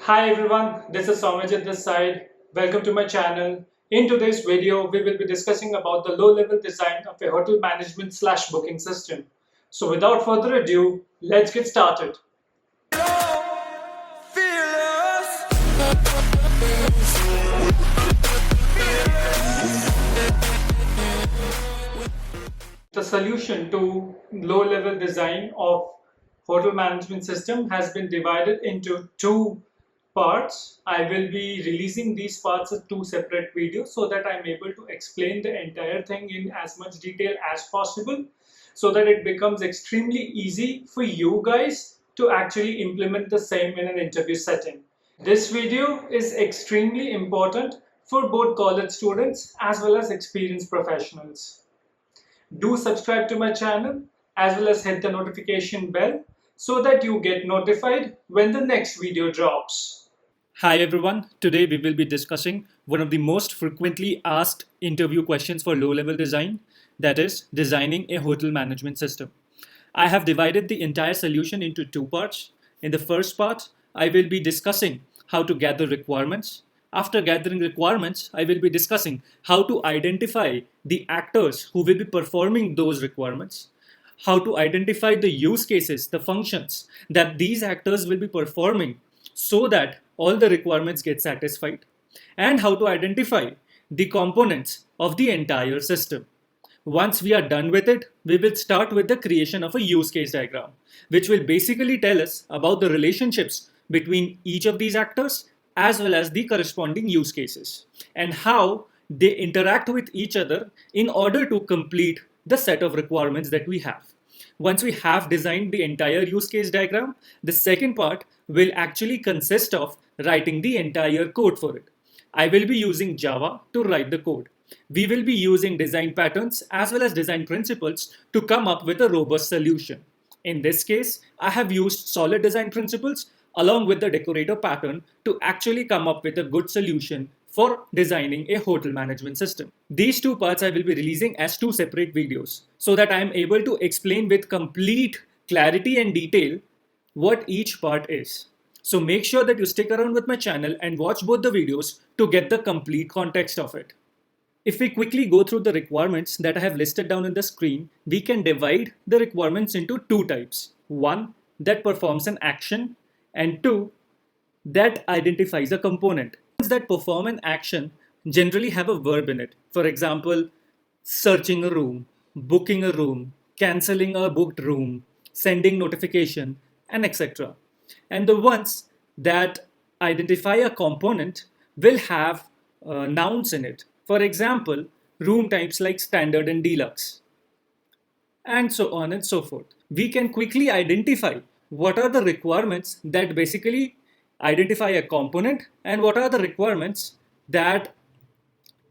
Hi everyone, this is Somajit this side. Welcome to my channel. In today's video, we will be discussing about the low-level design of a hotel management slash booking system. So without further ado, let's get started. The solution to low-level design of hotel management system has been divided into two parts. I will be releasing these parts as two separate videos so that I'm able to explain the entire thing in as much detail as possible so that it becomes extremely easy for you guys to actually implement the same in an interview setting. This video is extremely important for both college students as well as experienced professionals. Do subscribe to my channel as well as hit the notification bell so that you get notified when the next video drops. Hi everyone, today we will be discussing one of the most frequently asked interview questions for low-level design, that is designing a hotel management system. I have divided the entire solution into two parts. In the first part, I will be discussing how to gather requirements. After gathering requirements, I will be discussing how to identify the actors who will be performing those requirements, how to identify the use cases, the functions that these actors will be performing so that all the requirements get satisfied, and how to identify the components of the entire system. Once we are done with it, we will start with the creation of a use case diagram, which will basically tell us about the relationships between each of these actors as well as the corresponding use cases and how they interact with each other in order to complete the set of requirements that we have. Once we have designed the entire use case diagram, the second part will actually consist of writing the entire code for it. I will be using Java to write the code. We will be using design patterns as well as design principles to come up with a robust solution. In this case, I have used solid design principles along with the decorator pattern to actually come up with a good solution for designing a hotel management system. These two parts I will be releasing as two separate videos so that I am able to explain with complete clarity and detail what each part is. So make sure that you stick around with my channel and watch both the videos to get the complete context of it. If we quickly go through the requirements that I have listed down in the screen, we can divide the requirements into two types. One that performs an action and two that identifies a component. Ones that perform an action generally have a verb in it. For example, searching a room, booking a room, cancelling a booked room, sending notification, and etc. And the ones that identify a component will have nouns in it. For example, room types like standard and deluxe, and so on and so forth. We can quickly identify what are the requirements that basically identify a component and what are the requirements that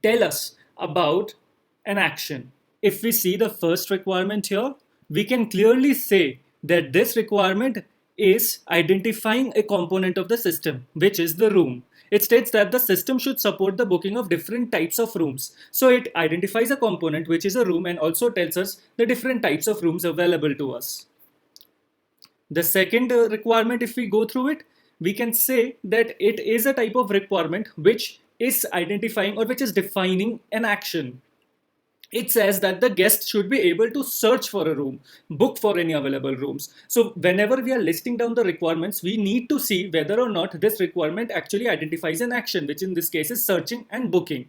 tell us about an action. If we see the first requirement here, we can clearly say that this requirement is identifying a component of the system, which is the room. It states that the system should support the booking of different types of rooms. So it identifies a component, which is a room, and also tells us the different types of rooms available to us. The second requirement, if we go through it, we can say that it is a type of requirement which is identifying or which is defining an action. It says that the guest should be able to search for a room, book for any available rooms. So whenever we are listing down the requirements, we need to see whether or not this requirement actually identifies an action, which in this case is searching and booking.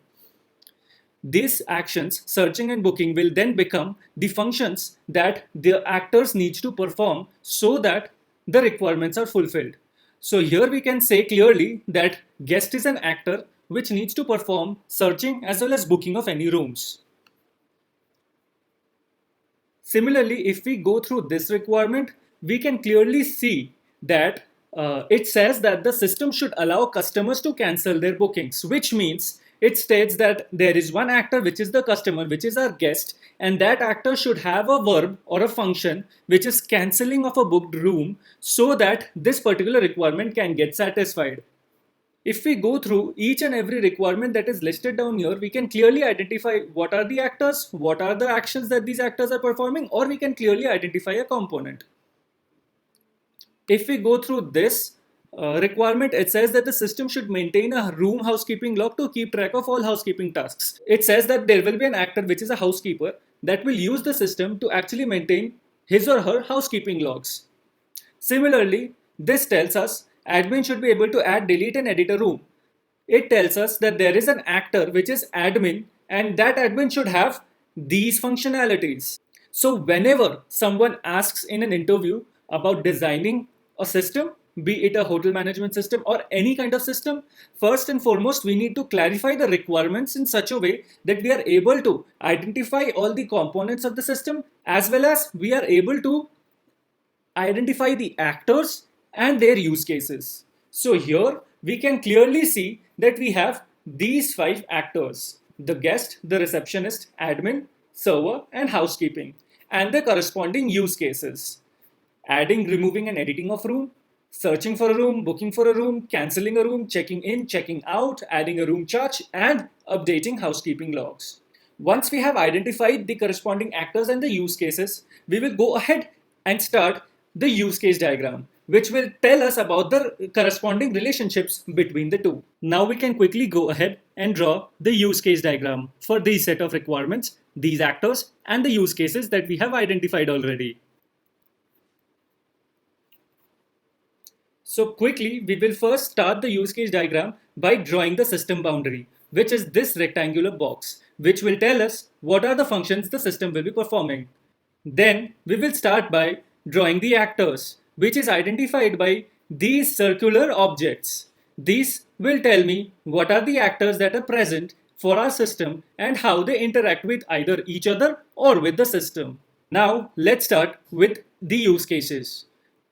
These actions, searching and booking, will then become the functions that the actors need to perform so that the requirements are fulfilled. So here we can say clearly that guest is an actor which needs to perform searching as well as booking of any rooms. Similarly, if we go through this requirement, we can clearly see that it says that the system should allow customers to cancel their bookings, which means it states that there is one actor, which is the customer, which is our guest, and that actor should have a verb or a function which is cancelling of a booked room so that this particular requirement can get satisfied. If we go through each and every requirement that is listed down here, we can clearly identify what are the actors, what are the actions that these actors are performing, or we can clearly identify a component. If we go through this requirement, it says that the system should maintain a room housekeeping log to keep track of all housekeeping tasks. It says that there will be an actor, which is a housekeeper, that will use the system to actually maintain his or her housekeeping logs. Similarly, this tells us admin should be able to add, delete, and edit a room. It tells us that there is an actor, which is admin, and that admin should have these functionalities. So whenever someone asks in an interview about designing a system, be it a hotel management system or any kind of system, first and foremost, we need to clarify the requirements in such a way that we are able to identify all the components of the system, as well as we are able to identify the actors and their use cases. So here we can clearly see that we have these 5 actors: the guest, the receptionist, admin, server, and housekeeping, and the corresponding use cases: adding, removing, and editing of room, searching for a room, booking for a room, cancelling a room, checking in, checking out, adding a room charge, and updating housekeeping logs. Once we have identified the corresponding actors and the use cases, we will go ahead and start the use case diagram, which will tell us about the corresponding relationships between the two. Now we can quickly go ahead and draw the use case diagram for these set of requirements, these actors, and the use cases that we have identified already. So quickly, we will first start the use case diagram by drawing the system boundary, which is this rectangular box, which will tell us what are the functions the system will be performing. Then we will start by drawing the actors, which is identified by these circular objects. These will tell me what are the actors that are present for our system and how they interact with either each other or with the system. Now let's start with the use cases.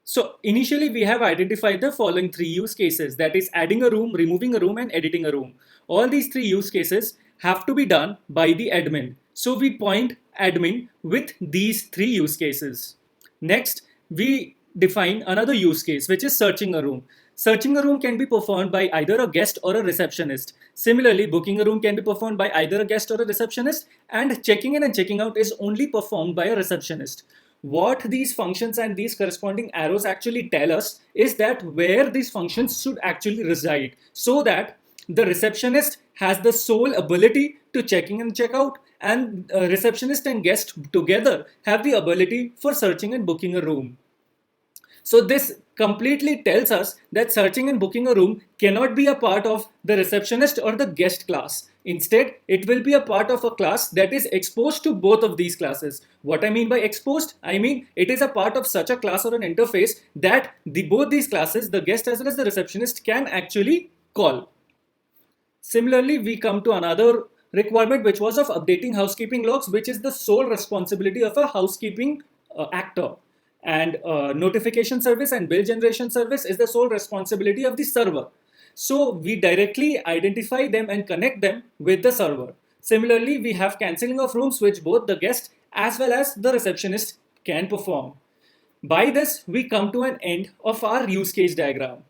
So initially we have identified the following 3 use cases, that is adding a room, removing a room, and editing a room. All these 3 use cases have to be done by the admin. So we point admin with these 3 use cases. Next, we define another use case, which is searching a room. Searching a room can be performed by either a guest or a receptionist. Similarly, booking a room can be performed by either a guest or a receptionist, and checking in and checking out is only performed by a receptionist. What these functions and these corresponding arrows actually tell us is that where these functions should actually reside, so that the receptionist has the sole ability to check in and check out, and receptionist and guest together have the ability for searching and booking a room. So this completely tells us that searching and booking a room cannot be a part of the receptionist or the guest class. Instead, it will be a part of a class that is exposed to both of these classes. What I mean by exposed? I mean it is a part of such a class or an interface that both these classes, the guest as well as the receptionist, can actually call. Similarly, we come to another requirement, which was of updating housekeeping logs, which is the sole responsibility of a housekeeping actor. And notification service and bill generation service is the sole responsibility of the server. So we directly identify them and connect them with the server. Similarly, we have cancelling of rooms, which both the guest as well as the receptionist can perform. By this, we come to an end of our use case diagram.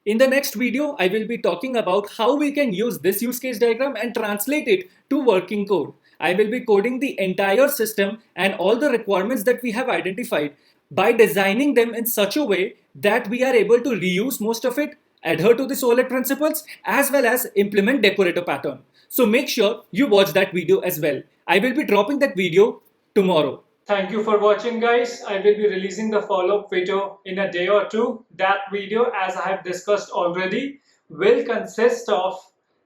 In the next video, I will be talking about how we can use this use case diagram and translate it to working code. I will be coding the entire system and all the requirements that we have identified by designing them in such a way that we are able to reuse most of it, adhere to the solid principles, as well as implement decorator pattern. So make sure you watch that video as well. I will be dropping that video tomorrow. Thank you for watching, guys. I will be releasing the follow-up video in a day or two. That video, as I have discussed already, will consist of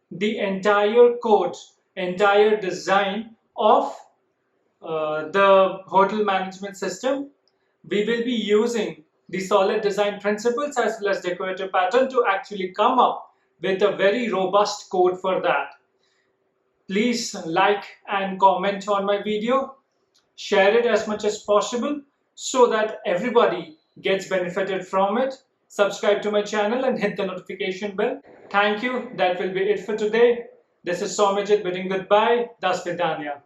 the entire code, entire design of the hotel management system. We will be using the solid design principles as well as decorator pattern to actually come up with a very robust code for that. Please like and comment on my video. Share it as much as possible so that everybody gets benefited from it. Subscribe to my channel and hit the notification bell. Thank you. That will be it for today. This is Somajit bidding goodbye. Das Vidanya.